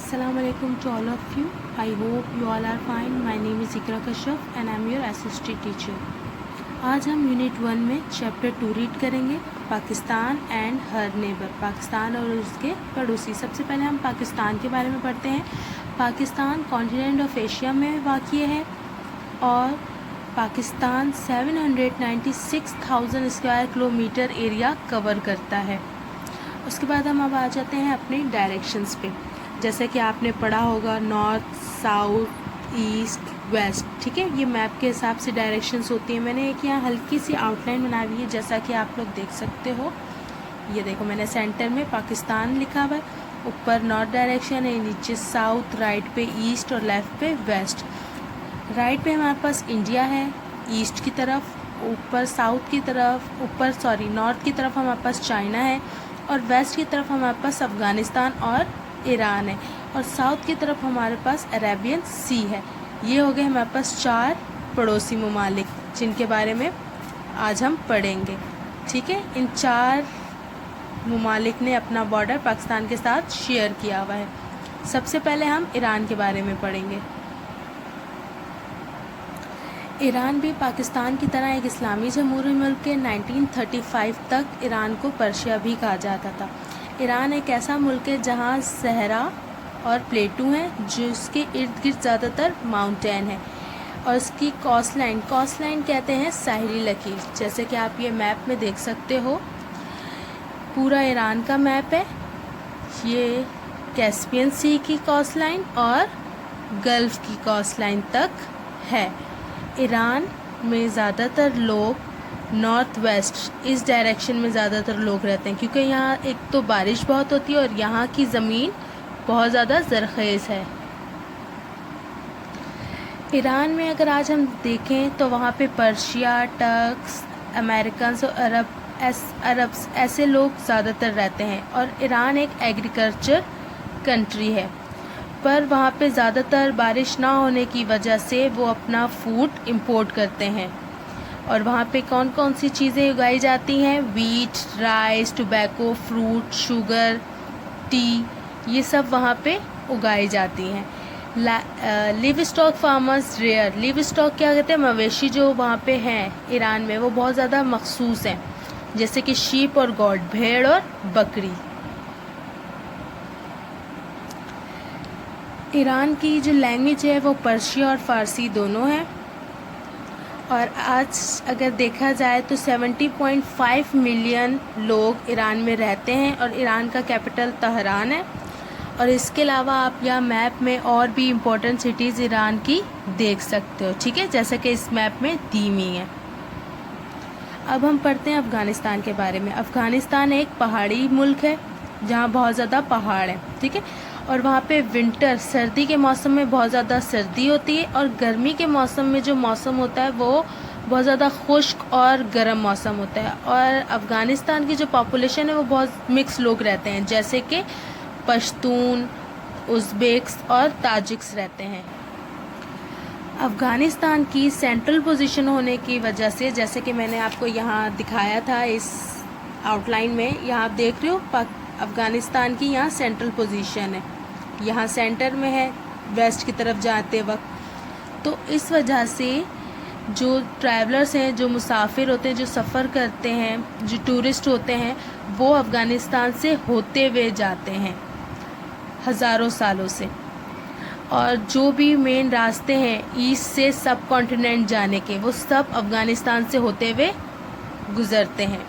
Assalamualaikum to all of you. I hope you all are fine. My name is Ikra Kashyap and I am your assistant teacher. आज हम unit 1 में chapter 2 read करेंगे, Pakistan and her neighbour, Pakistan और उसके पड़ोसी। सबसे पहले हम पाकिस्तान के बारे में पढ़ते हैं। पाकिस्तान कॉन्टिनेंट ऑफ एशिया में वाक़ई है और Pakistan 796,000 square kilometre area cover करता है। उसके बाद हम अब आ जाते हैं अपने डायरेक्शंस पे। जैसे कि आपने पढ़ा होगा नॉर्थ, साउथ, ईस्ट, वेस्ट, ठीक है। ये मैप के हिसाब से डायरेक्शंस होती हैं। मैंने एक यहाँ हल्की सी आउटलाइन बना ली है, जैसा कि आप लोग देख सकते हो। ये देखो, मैंने सेंटर में पाकिस्तान लिखा हुआ है, ऊपर नॉर्थ डायरेक्शन है, नीचे साउथ, राइट पे ईस्ट और लेफ़्ट पे वेस्ट। राइट पे हमारे पास इंडिया है ईस्ट की तरफ, ऊपर साउथ की तरफ, नॉर्थ की तरफ हमारे पास चाइना है और वेस्ट की तरफ हमारे पास अफ़गानिस्तान और ईरान है और साउथ की तरफ हमारे पास अरेबियन सी है। ये हो गए हमारे पास 4 पड़ोसी ममालिक जिनके बारे में आज हम पढ़ेंगे, ठीक है। इन 4 ममालिक ने अपना बॉर्डर पाकिस्तान के साथ शेयर किया हुआ है। सबसे पहले हम ईरान के बारे में पढ़ेंगे। ईरान भी पाकिस्तान की तरह एक इस्लामी जमहूरी मुल्क है। 1935 तक ईरान को पर्शिया भी कहा जाता था। ईरान एक ऐसा मुल्क है जहाँ सहरा और प्लेटू हैं, जिसके इर्द गिर्द ज़्यादातर माउंटेन है और इसकी कोस्टलाइन कहते हैं साहिली लकीर। जैसे कि आप ये मैप में देख सकते हो, पूरा ईरान का मैप है। ये कैस्पियन सी की कोस्टलाइन और गल्फ़ की कोस्टलाइन तक है। ईरान में ज़्यादातर लोग नॉर्थ वेस्ट इस डायरेक्शन में ज़्यादातर लोग रहते हैं, क्योंकि यहाँ एक तो बारिश बहुत होती है और यहाँ की ज़मीन बहुत ज़्यादा ज़रख़ेज़ है। ईरान में अगर आज हम देखें तो वहाँ पे पर्शिया, टर्क्स, अमेरिकन्स और अरब्स ऐसे लोग ज़्यादातर रहते हैं और ईरान एक एग्रीकल्चर कंट्री है, पर वहाँ पे ज़्यादातर बारिश ना होने की वजह से वो अपना फूड इंपोर्ट करते हैं। और वहाँ पे कौन कौन सी चीज़ें उगाई जाती हैं? Wheat, rice, tobacco, fruit, sugar, tea, ये सब वहाँ पे उगाई जाती हैं। Livestock farmers rear, livestock क्या कहते हैं? मवेशी जो वहाँ पे हैं ईरान में, वो बहुत ज़्यादा मखसूस हैं, जैसे कि शीप और गॉड, भेड़ और बकरी। ईरान की जो लैंग्वेज है वो पर्शिया और फ़ारसी दोनों है। और आज अगर देखा जाए तो 70.5 मिलियन लोग ईरान में रहते हैं और ईरान का कैपिटल तेहरान है। और इसके अलावा आप यहाँ मैप में और भी इम्पोर्टेंट सिटीज़ ईरान की देख सकते हो, ठीक है, जैसे कि इस मैप में दी हुई है। अब हम पढ़ते हैं अफ़गानिस्तान के बारे में। अफ़गानिस्तान एक पहाड़ी मुल्क है जहाँ बहुत ज़्यादा पहाड़ है, ठीक है। और वहाँ पे विंटर, सर्दी के मौसम में बहुत ज़्यादा सर्दी होती है और गर्मी के मौसम में जो मौसम होता है वो बहुत ज़्यादा खुश्क और गर्म मौसम होता है। और अफ़गानिस्तान की जो पॉपुलेशन है वो बहुत मिक्स लोग रहते हैं, जैसे कि पश्तून, उज़्बेक्स और ताजिक्स रहते हैं। अफ़गानिस्तान की सेंट्रल पोजीशन होने की वजह से, जैसे कि मैंने आपको यहाँ दिखाया था इस आउटलाइन में, यहाँ आप देख रहे हो अफ़गानिस्तान की यहाँ सेंट्रल पोजीशन है, यहाँ सेंटर में है वेस्ट की तरफ जाते वक्त। तो इस वजह से जो ट्रैवलर्स हैं, जो मुसाफिर होते हैं, जो सफ़र करते हैं, जो टूरिस्ट होते हैं, वो अफ़गानिस्तान से होते हुए जाते हैं हज़ारों सालों से। और जो भी मेन रास्ते हैं ईस्ट से सब कॉन्टिनेंट जाने के, वो सब अफ़गानिस्तान से होते हुए गुज़रते हैं।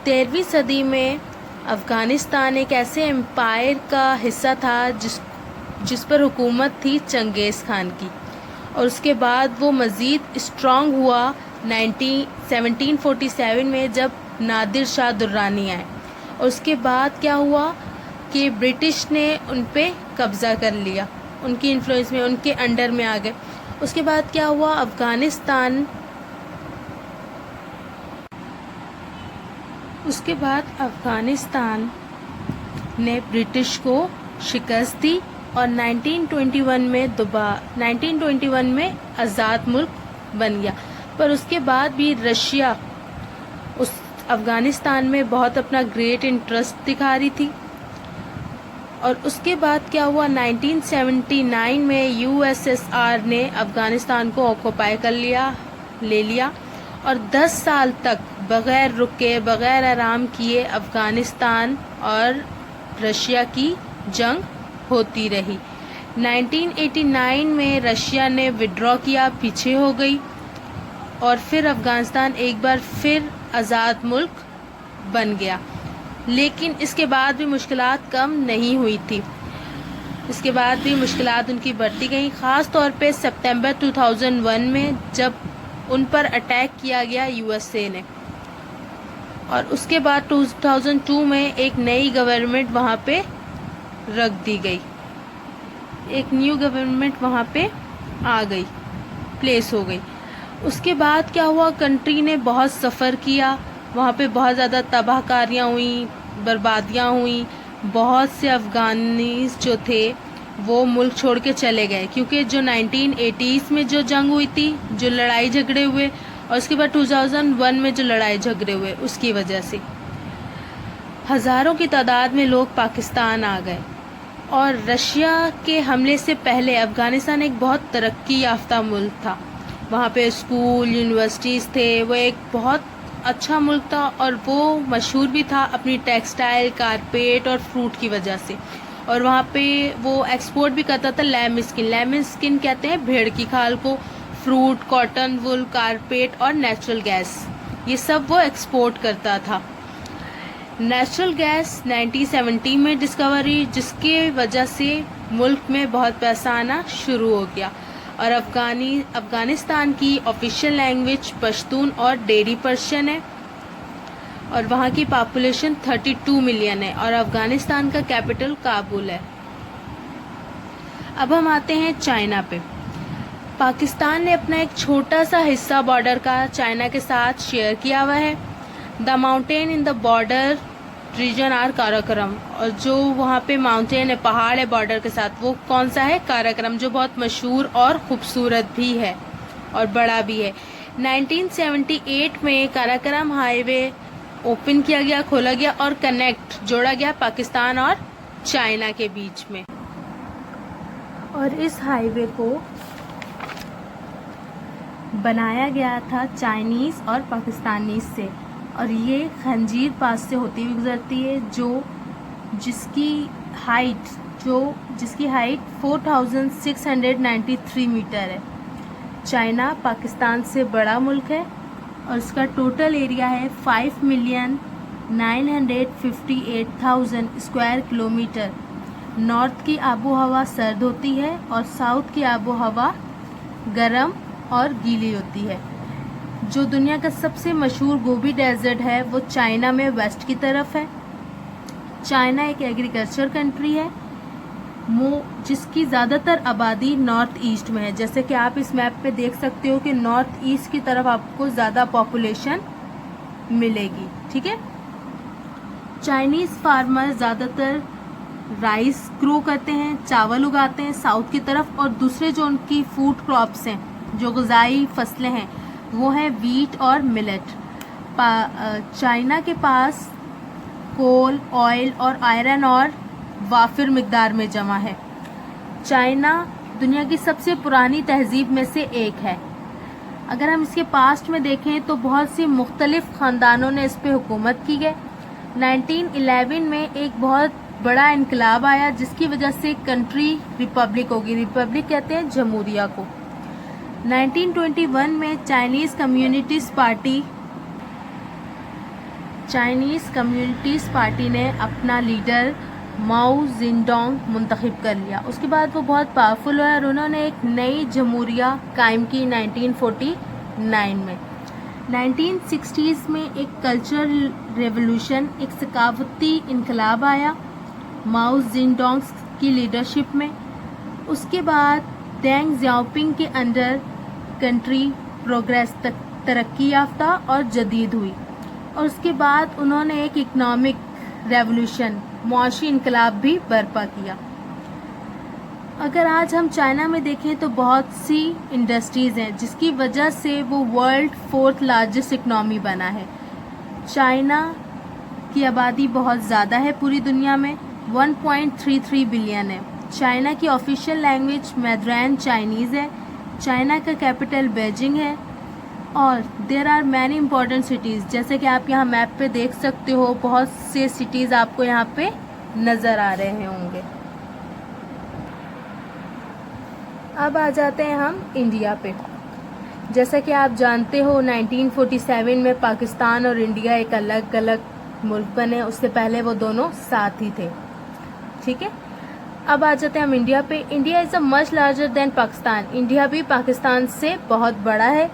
13वीं सदी में अफ़गानिस्तान एक ऐसे एम्पायर का हिस्सा था जिस पर हुकूमत थी चंगेज़ खान की, और उसके बाद वो मज़ीद स्ट्रॉन्ग हुआ 1747 में, जब नादिर शाह दुर्रानी आए। और उसके बाद क्या हुआ कि ब्रिटिश ने उन पे कब्ज़ा कर लिया, उनकी इन्फ्लुएंस में, उनके अंडर में आ गए। उसके बाद क्या हुआ, अफ़गानिस्तान ने ब्रिटिश को शिकस्त दी और 1921 में आज़ाद मुल्क बन गया। पर उसके बाद भी रशिया उस अफ़गानिस्तान में बहुत अपना ग्रेट इंटरेस्ट दिखा रही थी और उसके बाद क्या हुआ, 1979 में यूएसएसआर ने अफ़गानिस्तान को ऑक्युपाई कर ले लिया और 10 साल तक बग़ैर रुके बग़ैर आराम किए अफ़गानिस्तान और रशिया की जंग होती रही। 1989 में रशिया ने विड्रॉ किया, पीछे हो गई और फिर अफ़गानिस्तान एक बार फिर आज़ाद मुल्क बन गया। लेकिन इसके बाद भी मुश्किलात कम नहीं हुई थी, इसके बाद भी मुश्किलात उनकी बढ़ती गई, ख़ास तौर पे सितंबर 2001 में जब उन पर अटैक किया गया यूएसए ने। और उसके बाद 2002 में एक नई गवर्नमेंट वहाँ पे रख दी गई, एक न्यू गवर्नमेंट वहाँ पे आ गई, प्लेस हो गई। उसके बाद क्या हुआ, कंट्री ने बहुत सफ़र किया, वहाँ पे बहुत ज़्यादा तबाहकारियाँ हुई, बर्बादियाँ हुई, बहुत से अफ़गानीज़ जो थे वो मुल्क छोड़ के चले गए, क्योंकि जो 1980s में जो जंग हुई थी, जो लड़ाई झगड़े हुए, और उसके बाद 2001 में जो लड़ाई झगड़े हुए, उसकी वजह से हज़ारों की तादाद में लोग पाकिस्तान आ गए। और रशिया के हमले से पहले अफ़गानिस्तान एक बहुत तरक्की याफ्ता मुल्क था, वहाँ पे स्कूल यूनिवर्सिटीज़ थे, वो एक बहुत अच्छा मुल्क था और वो मशहूर भी था अपनी टेक्सटाइल, कारपेट और फ्रूट की वजह से। और वहाँ पे वो एक्सपोर्ट भी करता था लैम स्किन कहते हैं भेड़ की खाल को, फ्रूट, कॉटन, वुल, कारपेट और नेचुरल गैस, ये सब वो एक्सपोर्ट करता था। नेचुरल गैस 1970 में डिस्कवर हुई, जिसके वजह से मुल्क में बहुत पैसा आना शुरू हो गया। और अफ़गानिस्तान की ऑफिशियल लैंग्वेज पश्तून और डेरी पर्शियन है और वहाँ की पॉपुलेशन 32 मिलियन है और अफ़गानिस्तान का कैपिटल काबुल है। अब हम आते हैं चाइना पे। पाकिस्तान ने अपना एक छोटा सा हिस्सा बॉर्डर का चाइना के साथ शेयर किया हुआ है। The mountain in the border region are Karakoram, और जो वहाँ पे माउंटेन है, पहाड़ है बॉर्डर के साथ, वो कौन सा है, काराकोरम, जो बहुत मशहूर और ख़ूबसूरत भी है और बड़ा भी है। 1978 में काराकोरम हाईवे ओपन किया गया, खोला गया और जोड़ा गया पाकिस्तान और चाइना के बीच में। और इस हाईवे को बनाया गया था चाइनीज़ और पाकिस्तानीज़ से, और ये खंजीर पास से होती हुई गुजरती है, जिसकी हाइट 4693 मीटर है। चाइना पाकिस्तान से बड़ा मुल्क है और इसका टोटल एरिया है 5,958,000 स्क्वायर किलोमीटर। नॉर्थ की आबो हवा सर्द होती है और साउथ की आबो हवा गर्म और गीली होती है। जो दुनिया का सबसे मशहूर गोबी डेजर्ट है वो चाइना में वेस्ट की तरफ है। चाइना एक एग्रीकल्चर कंट्री है जिसकी ज़्यादातर आबादी नॉर्थ ईस्ट में है। जैसे कि आप इस मैप पे देख सकते हो कि नॉर्थ ईस्ट की तरफ आपको ज़्यादा पॉपुलेशन मिलेगी, ठीक है। चाइनीज़ फार्मर ज़्यादातर राइस ग्रो करते हैं, चावल उगाते हैं साउथ की तरफ, और दूसरे जो उनकी फूड क्रॉप्स हैं, जो ग़िज़ाई फसलें हैं, वो है वीट और मिलेट। चाइना के पास कोल, ऑयल और आयरन और वाफिर मिकदार में जमा है। चाइना दुनिया की सबसे पुरानी तहजीब में से एक है। अगर हम इसके पास्ट में देखें तो बहुत सी मुख्तलिफ ख़ानदानों ने इस पर हुकूमत की है। 1911 में एक बहुत बड़ा इनकलाब आया जिसकी वजह से कंट्री रिपब्लिक होगी। रिपब्लिक कहते हैं जमहूरिया को। 1921 में चाइनीज़ कम्युनिटीज़ पार्टी ने अपना लीडर माओ ज़ेडुंग मुंतखब कर लिया। उसके बाद वो बहुत पावरफुल हुआ और उन्होंने एक नई जमहूरिया कायम की 1949 में। 1960s में एक कल्चरल रेवोल्यूशन, एक सकाफती इनकलाब आया माओ ज़ेडुंग की लीडरशिप में। उसके बाद डेंग ज़ियाओपिंग के अंडर कंट्री प्रोग्रेस तक तरक्की याफ्ता और जदीद हुई। और उसके बाद उन्होंने एक इकनॉमिक रेवोल्यूशन, मुआशी इनकलाब भी बर्पा किया। अगर आज हम चाइना में देखें तो बहुत सी इंडस्ट्रीज़ हैं जिसकी वजह से वो वर्ल्ड 4th लार्जेस्ट इकनॉमी बना है। चाइना की आबादी बहुत ज़्यादा है पूरी दुनिया में। 1.33 बिलियन है। चाइना की ऑफिशियल लैंग्वेज मैंड्रिन चाइनीज़ है। चाइना का कैपिटल बीजिंग है। और there are many important cities, जैसे कि आप यहाँ मैप पे देख सकते हो, बहुत से सिटीज़ आपको यहाँ पे नज़र आ रहे होंगे। अब आ जाते हैं हम इंडिया पे। जैसा कि आप जानते हो 1947 में पाकिस्तान और इंडिया एक अलग अलग मुल्क बने, उससे पहले वो दोनों साथ ही थे। ठीक है, अब आ जाते हैं हम इंडिया पे। India is a much larger than Pakistan. India भी पाकिस्तान से बहुत बड़ा है।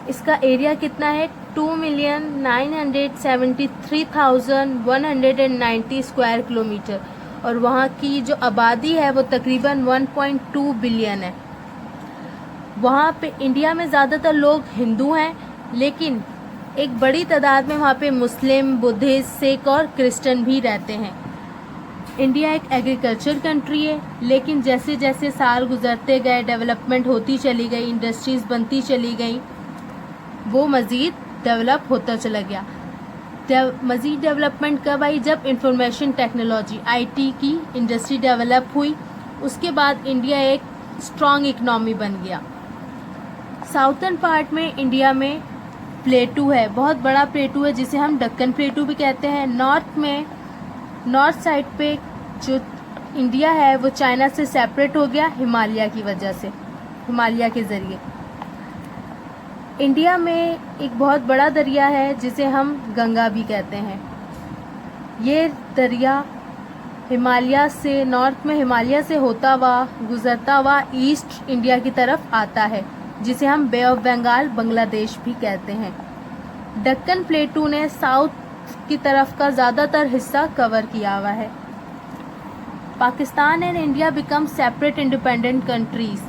इसका एरिया कितना है? 2,973,190 स्क्वायर किलोमीटर। और वहाँ की जो आबादी है वो तकरीबन 1.2 बिलियन है। वहाँ पे इंडिया में ज़्यादातर लोग हिंदू हैं, लेकिन एक बड़ी तादाद में वहाँ पे मुस्लिम, बुद्धिस्ट, सिख और क्रिश्चियन भी रहते हैं। इंडिया एक एग्रीकल्चर कंट्री है, लेकिन जैसे जैसे साल गुजरते गए, डेवलपमेंट होती चली गई, इंडस्ट्रीज़ बनती चली गई, वो मज़ीद डेवलप होता चला गया। मज़ीद डेवलपमेंट कब आई? जब इंफॉर्मेशन टेक्नोलॉजी IT की इंडस्ट्री डेवलप हुई, उसके बाद इंडिया एक स्ट्रॉन्ग इकनॉमी बन गया। साउथर्न पार्ट में इंडिया में प्लेटू है, बहुत बड़ा प्लेटू है, जिसे हम दक्कन प्लेटू भी कहते हैं। नॉर्थ साइड पे जो इंडिया है वो चाइना से सेपरेट हो गया हिमालय की वजह से, हिमालय के ज़रिए। इंडिया में एक बहुत बड़ा दरिया है जिसे हम गंगा भी कहते हैं। ये दरिया हिमालय से, नॉर्थ में हिमालय से होता हुआ, गुजरता हुआ ईस्ट इंडिया की तरफ आता है, जिसे हम बे ऑफ बंगाल, बांग्लादेश भी कहते हैं। दक्कन प्लेटू ने साउथ की तरफ का ज़्यादातर हिस्सा कवर किया हुआ है। Pakistan and India become separate independent countries.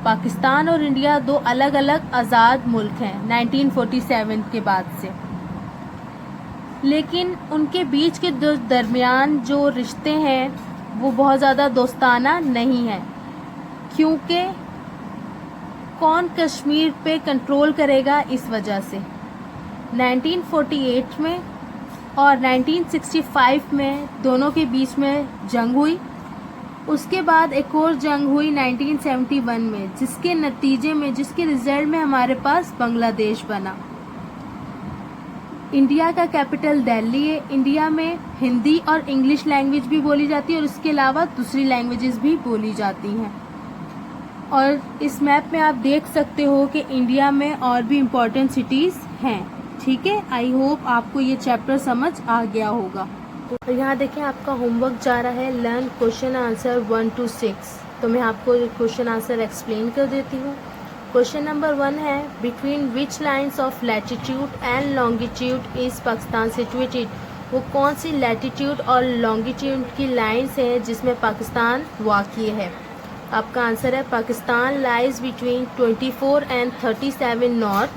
Pakistan और इंडिया दो अलग अलग आज़ाद मुल्क हैं 1947 के बाद से, लेकिन उनके बीच के दरमियान जो रिश्ते हैं वो बहुत ज़्यादा दोस्ताना नहीं हैं, क्योंकि कौन कश्मीर पे कंट्रोल करेगा, इस वजह से 1948 में और 1965 में दोनों के बीच में जंग हुई। उसके बाद एक और जंग हुई 1971 में, जिसके नतीजे में, जिसके रिजल्ट में हमारे पास बांग्लादेश बना। इंडिया का कैपिटल दिल्ली है। इंडिया में हिंदी और इंग्लिश लैंग्वेज भी बोली जाती है और इसके अलावा दूसरी लैंग्वेजेस भी बोली जाती हैं। और इस मैप में आप देख सकते हो कि इंडिया में और भी इम्पोर्टेंट सिटीज़ हैं। ठीक है, आई होप आपको ये चैप्टर समझ आ गया होगा। और यहाँ देखें, आपका होमवर्क जा रहा है लर्न क्वेश्चन आंसर 1 to 6। तो मैं आपको क्वेश्चन आंसर एक्सप्लेन कर देती हूँ। क्वेश्चन नंबर 1 है, between which lines of latitude and longitude is Pakistan situated. वो कौन सी लैटिट्यूड और लॉन्गिट्यूड की लाइन्स हैं जिसमें पाकिस्तान वाक़ई है? आपका आंसर है Pakistan lies between 24 and 37 north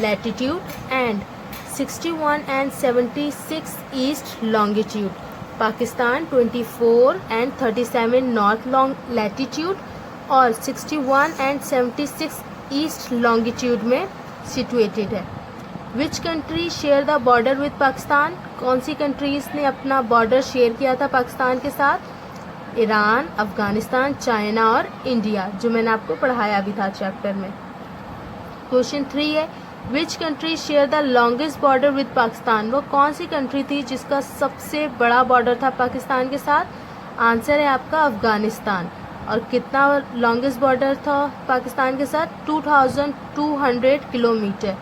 latitude and 61 and 76 east longitude. Pakistan 24 and 37 north latitude और 61 and 76 ईस्ट लॉन्गिट्यूड में सिचुएटेड है। Which country share the border with Pakistan. कौन सी कंट्रीज़ ने अपना बॉर्डर शेयर किया था पाकिस्तान के साथ? ईरान, अफगानिस्तान, चाइना और इंडिया, जो मैंने आपको पढ़ाया भी था चैप्टर में। क्वेश्चन 3 है, which country share the longest border with Pakistan. वो कौन सी कंट्री थी जिसका सबसे बड़ा बॉर्डर था पाकिस्तान के साथ? आंसर है आपका अफगानिस्तान। और कितना लॉन्गेस्ट बॉर्डर था पाकिस्तान के साथ? 2200 किलोमीटर।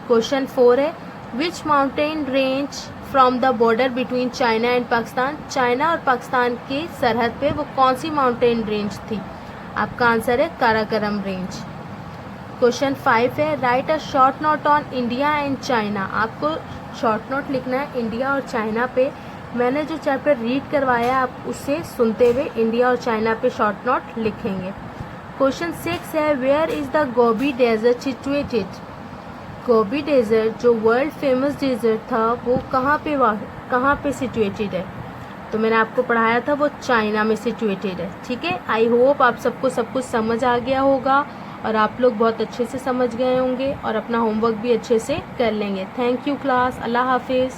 क्वेश्चन 4 है, which mountain range from the border between China and Pakistan. China और पाकिस्तान की सरहद पे वो कौन सी माउंटेन रेंज थी? आपका आंसर है काराकोरम रेंज। क्वेश्चन 5 है, right a short note on India and China. आपको शॉर्ट नोट लिखना है इंडिया और चाइना पे। मैंने जो चैप्टर रीड करवाया आप उसे सुनते हुए इंडिया और चाइना पे शॉर्ट नोट लिखेंगे। क्वेश्चन 6 है, where is the Gobi desert situated. Gobi desert जो वर्ल्ड फेमस डेजर्ट था वो कहाँ पे सिचुएटेड है? तो मैंने आपको पढ़ाया था वो चाइना में सिचुएटेड है। ठीक है, आई होप आप सबको सब कुछ समझ आ गया होगा और आप लोग बहुत अच्छे से समझ गए होंगे और अपना होमवर्क भी अच्छे से कर लेंगे। थैंक यू क्लास, अल्लाह हाफिज़।